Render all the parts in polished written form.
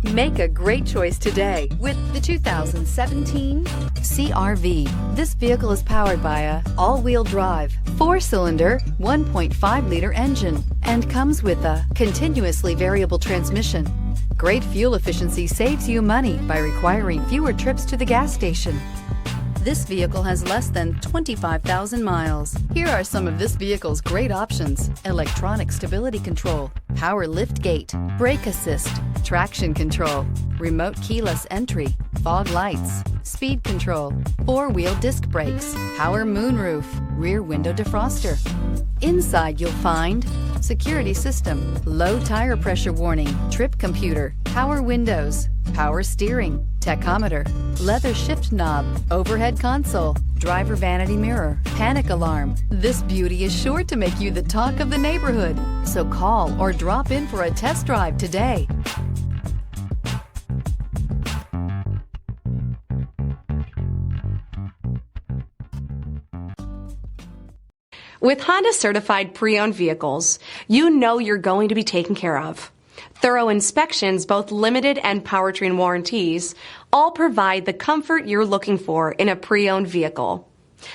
Make a great choice today with the 2017 CR-V. This vehicle is powered by a all-wheel drive, 4-cylinder, 1.5-liter engine and comes with a continuously variable transmission. Great fuel efficiency saves you money by requiring fewer trips to the gas station. This vehicle has less than 25,000 miles. Here are some of this vehicle's great options: electronic stability control, power lift gate, brake assist, traction control, remote keyless entry, fog lights, speed control, 4-wheel disc brakes, power moonroof, rear window defroster. Inside you'll find security system, low tire pressure warning, trip computer, power windows, power steering, tachometer, leather shift knob, overhead console, driver vanity mirror, panic alarm. This beauty is sure to make you the talk of the neighborhood. So call or drop in for a test drive today. With Honda certified pre-owned vehicles, you know you're going to be taken care of. Thorough inspections, both limited and powertrain warranties, all provide the comfort you're looking for in a pre-owned vehicle.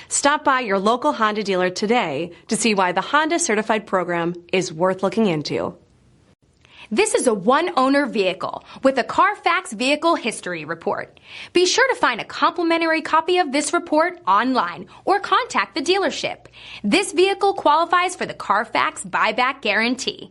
Stop by your local Honda dealer today to see why the Honda certified program is worth looking into. This is a one-owner vehicle with a Carfax Vehicle History Report. Be sure to find a complimentary copy of this report online or contact the dealership. This vehicle qualifies for the Carfax Buyback Guarantee.